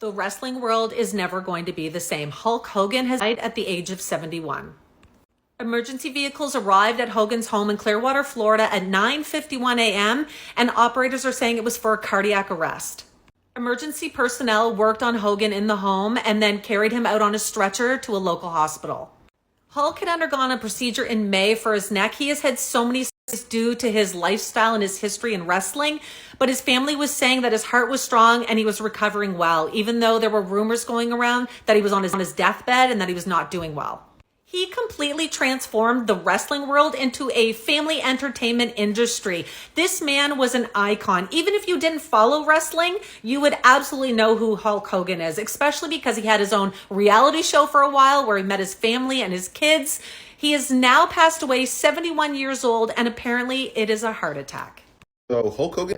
The wrestling world is never going to be the same. Hulk Hogan has died at the age of 71. Emergency vehicles arrived at Hogan's home in Clearwater, Florida at 9:51 a.m. and operators are saying it was for a cardiac arrest. Emergency personnel worked on Hogan in the home and then carried him out on a stretcher to a local hospital. Hulk had undergone a procedure in May for his neck. He has had so many due to his lifestyle and his history in wrestling, but his family was saying that his heart was strong and he was recovering well, even though there were rumors going around that he was on his deathbed and that he was not doing well. He completely transformed the wrestling world into a family entertainment industry. This man was an icon. Even if you didn't follow wrestling, you would absolutely know who Hulk Hogan is, especially because he had his own reality show for a while where he met his family and his kids. He has now passed away, 71 years old, and apparently it is a heart attack. So Hulk Hogan,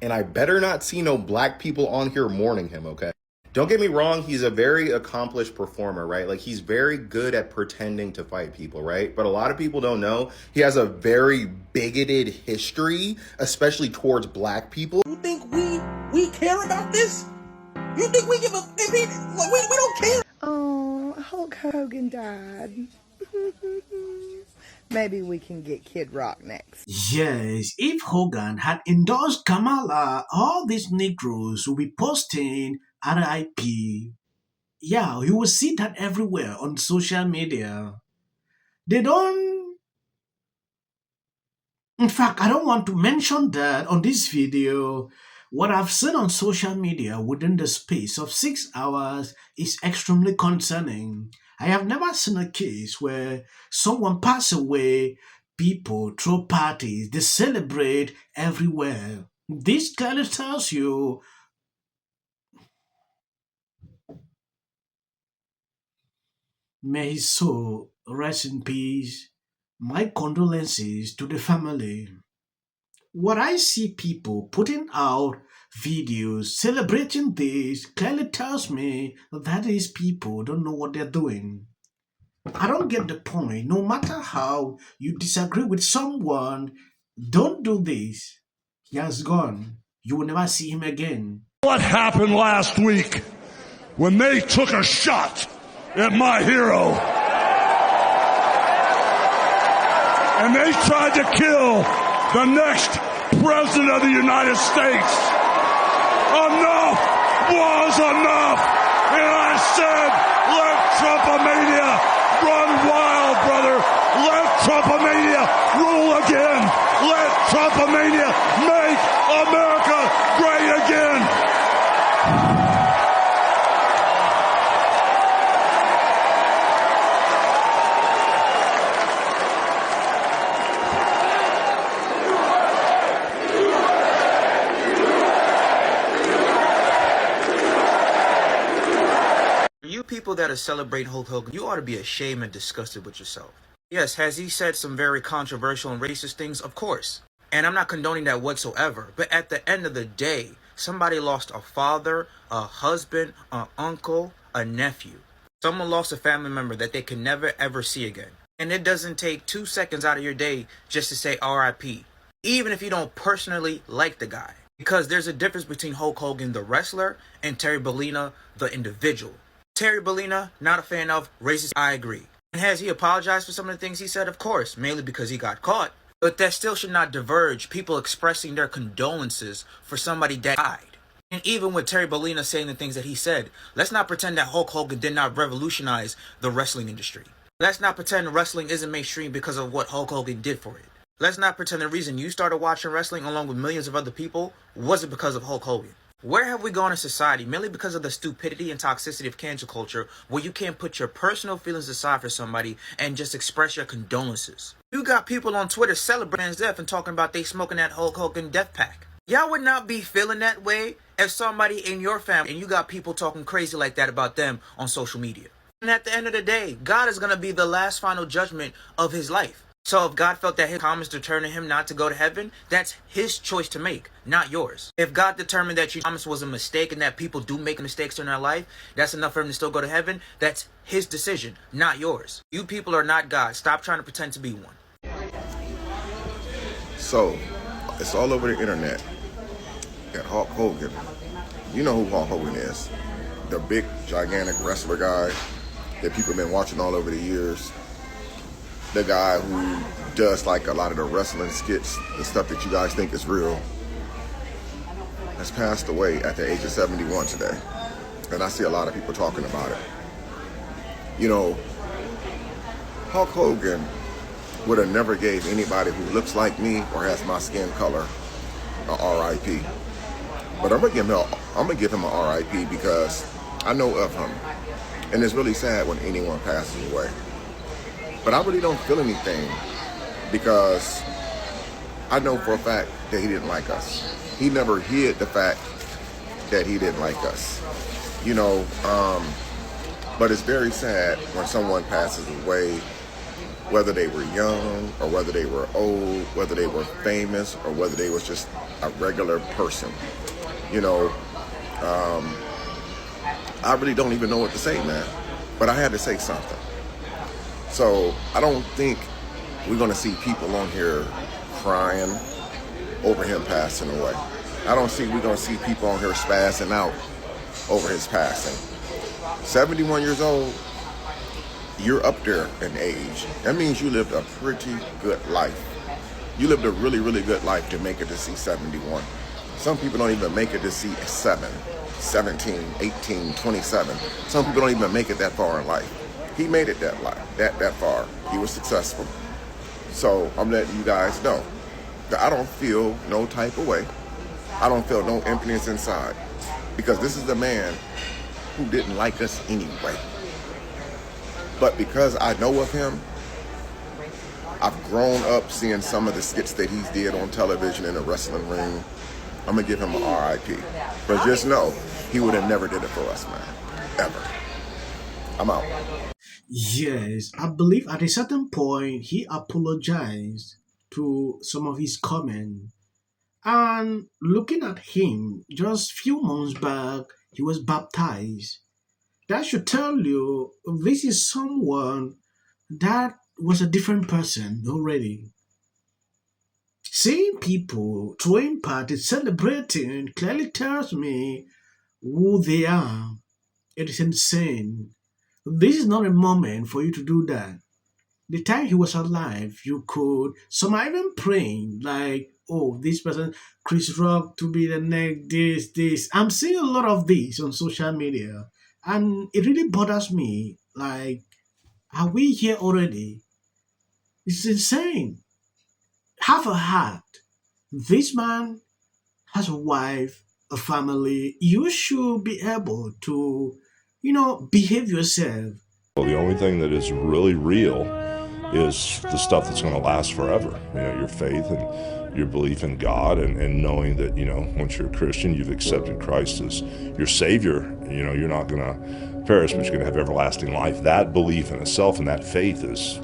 and I better not see no black people on here mourning him, okay? Don't get me wrong, he's a very accomplished performer, right? Like, he's very good at pretending to fight people, right? But a lot of people don't know he has a very bigoted history, especially towards black people. You think we care about this? You think we give a... we don't care? Oh, Hulk Hogan died. Maybe we can get Kid Rock next. Yes, if Hogan had endorsed Kamala, all these Negroes will be posting RIP. Yeah, you will see that everywhere on social media. They don't... In fact, I don't want to mention that on this video. What I've seen on social media within the space of 6 hours is extremely concerning. I have never seen a case where someone passed away, people throw parties, they celebrate everywhere. This clearly tells you may his soul rest in peace. My condolences to the family. What I see people putting out videos celebrating this clearly tells me that these people don't know what they're doing. I don't get the point. No matter how you disagree with someone, don't do this. He has gone. You will never see him again. What happened last week when they took a shot at my hero and they tried to kill the next president of the United States? Enough was enough. And I said, let Trumpomania run wild, brother. Let Trumpomania rule again. Let Trumpomania make America great again. You people that are celebrating Hulk Hogan, you ought to be ashamed and disgusted with yourself. Yes, has he said some very controversial and racist things? Of course. And I'm not condoning that whatsoever. But at the end of the day, somebody lost a father, a husband, an uncle, a nephew. Someone lost a family member that they can never ever see again. And it doesn't take 2 seconds out of your day just to say RIP. Even if you don't personally like the guy. Because there's a difference between Hulk Hogan, the wrestler, and Terry Bollea, the individual. Terry Bollea, not a fan of, racist, I agree. And has he apologized for some of the things he said? Of course, mainly because he got caught. But that still should not diverge people expressing their condolences for somebody that died. And even with Terry Bollea saying the things that he said, let's not pretend that Hulk Hogan did not revolutionize the wrestling industry. Let's not pretend wrestling isn't mainstream because of what Hulk Hogan did for it. Let's not pretend the reason you started watching wrestling along with millions of other people wasn't because of Hulk Hogan. Where have we gone in society, mainly because of the stupidity and toxicity of cancel culture, where you can't put your personal feelings aside for somebody and just express your condolences? You got people on Twitter celebrating his death and talking about they smoking that Hulk Hogan death pack. Y'all would not be feeling that way if somebody in your family, and you got people talking crazy like that about them on social media. And at the end of the day, God is going to be the last final judgment of his life. So if God felt that his comments determined him not to go to heaven, that's his choice to make, not yours. If God determined that your comments was a mistake and that people do make mistakes in their life, that's enough for him to still go to heaven, that's his decision, not yours. You people are not God. Stop trying to pretend to be one. So, it's all over the internet that Hulk Hogan, you know who Hulk Hogan is. the big, gigantic wrestler guy that people have been watching all over the years. The guy who does like a lot of the wrestling skits, the stuff that you guys think is real, has passed away at the age of 71 today. And I see a lot of people talking about it. You know, Hulk Hogan would have never gave anybody who looks like me or has my skin color a RIP. But I'm gonna give him a RIP because I know of him. And it's really sad when anyone passes away. But I really don't feel anything because I know for a fact that he didn't like us. He never hid the fact that he didn't like us. You know, but it's very sad when someone passes away, whether they were young or whether they were old, whether they were famous or whether they was just a regular person. You know, I really don't even know what to say, man. But I had to say something. So I don't think we're going to see people on here crying over him passing away. I don't see we're going to see people on here spazzing out over his passing. 71 years old, you're up there in age. That means you lived a pretty good life. You lived a really, really good life to make it to see 71. Some people don't even make it to see 17, 18, 27. Some people don't even make it that far in life. He made it that far. He was successful. So I'm letting you guys know that I don't feel no type of way. I don't feel no emptiness inside because this is the man who didn't like us anyway. But because I know of him, I've grown up seeing some of the skits that he's did on television in the wrestling ring. I'm gonna give him a RIP. But just know, he would have never did it for us, man. Ever. I'm out. Yes, I believe at a certain point he apologized to some of his comments. And looking at him, just few months back, he was baptized. That should tell you this is someone that was a different person already. Seeing people throwing parties, celebrating, clearly tells me who they are. It is insane. This is not a moment for you to do that. The time he was alive, you could. Some are even praying, like, oh, this person, Chris Rock, to be the next, this. I'm seeing a lot of this on social media, and it really bothers me. Like, are we here already? It's insane. Have a heart. This man has a wife, a family. You should be able to, behave yourself. Well, the only thing that is really real is the stuff that's going to last forever. Your faith and your belief in God and knowing that, once you're a Christian, you've accepted Christ as your Savior. You're not going to perish, but you're going to have everlasting life. That belief in itself and that faith is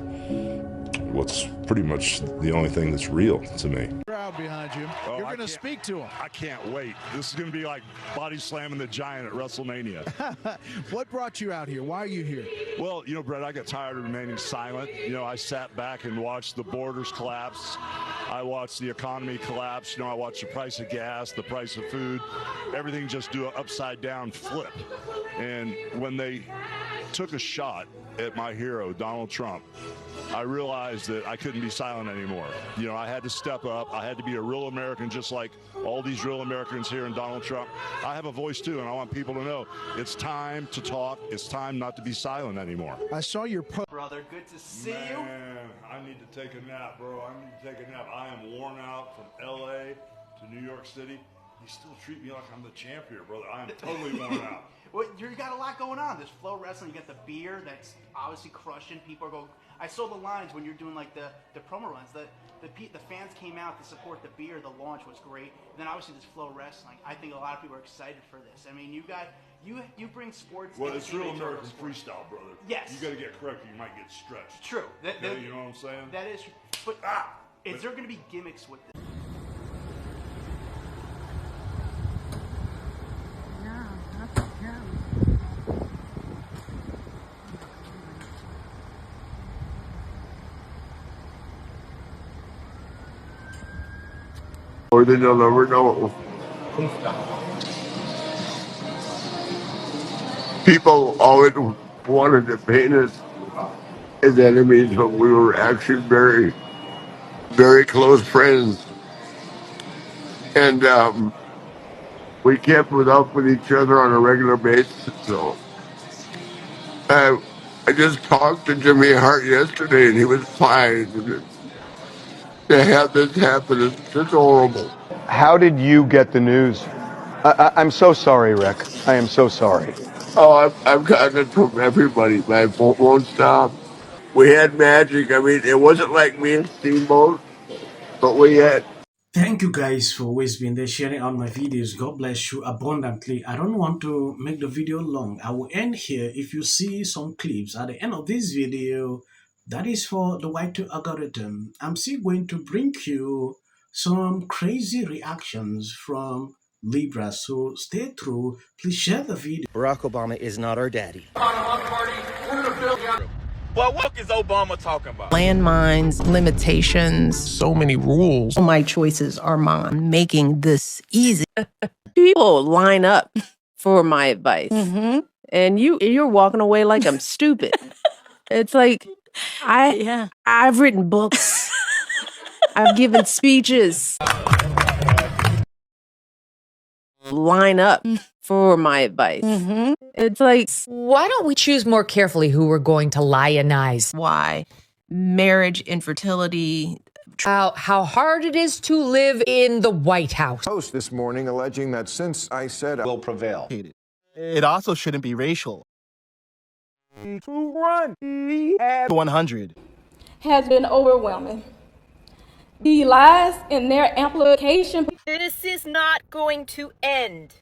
what's pretty much the only thing that's real to me. Crowd behind you. You're going to speak to him. I can't wait. This is going to be like body slamming the giant at WrestleMania. What brought you out here? Why are you here? Well, Brett, I got tired of remaining silent. I sat back and watched the borders collapse. I watched the economy collapse. I watched the price of gas, the price of food, everything just do an upside down flip. And when they took a shot at my hero, Donald Trump, I realized that I couldn't be silent anymore. I had to step up. I had to be a real American, just like all these real Americans here in Donald Trump. I have a voice too, and I want people to know it's time to talk. It's time not to be silent anymore. I saw your post. Brother, good to see you. Man, I need to take a nap, bro. I need to take a nap. I am worn out from LA to New York City. You still treat me like I'm the champ here, brother. I am totally worn out. Well, you got a lot going on. There's Flow Wrestling. You got the beer that's obviously crushing. People are going. I saw the lines when you're doing like the promo runs. The fans came out to support the beer. The launch was great. And then obviously this Flow Wrestling. I think a lot of people are excited for this. I mean, you bring sports. Well, it's real American freestyle, brother. Yes. You got to get correct. You might get stretched. True. You know what I'm saying? That is. But is there going to be gimmicks with this? Or then you'll never know. People always wanted to paint us as enemies, but we were actually very, very close friends. And we kept it up with each other on a regular basis. So I just talked to Jimmy Hart yesterday, and he was fine. To have this happen is just horrible. How did you get the news? I'm so sorry, Rick. I am so sorry. Oh, I've gotten it from everybody. My phone won't stop. We had magic. I mean, it wasn't like me and Steamboat, but we had. Thank you guys for always being there sharing out my videos. God bless you abundantly. I don't want to make the video long. I will end here. If you see some clips at the end of this video, that is for the Y2 algorithm. I'm still going to bring you some crazy reactions from Libra. So stay through. Please share the video. Barack Obama is not our daddy. But what is Obama talking about? Landmines, limitations. So many rules. My choices are mine. Making this easy. People line up for my advice. And you're walking away like I'm stupid. It's like, I've written books. I've given speeches. Line up for my advice. It's like, why don't we choose more carefully who we're going to lionize? Why? Marriage, infertility. How hard it is to live in the White House. Post this morning alleging that since I said I will prevail. It also shouldn't be racial. 100 has been overwhelming. The lies and their amplification. This is not going to end.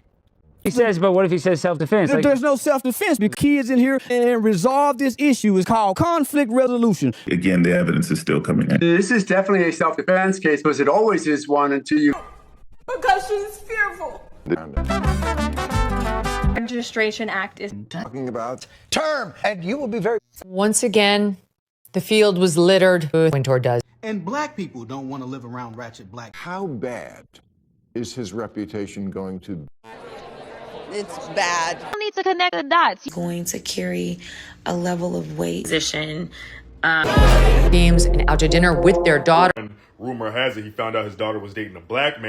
He says, but what if he says self-defense? There's no self-defense because kids in here and resolve this issue is called conflict resolution. Again, the evidence is still coming in. This is definitely a self-defense case because it always is one until you... Because she's fearful. Registration Act is talking about term, and you will be very... Once again, the field was littered with Winter does. And black people don't want to live around ratchet black. How bad is his reputation going to be? It's bad. I need to connect the dots. Going to carry a level of weight. Position. Games and out to dinner with their daughter. Rumor has it he found out his daughter was dating a black man.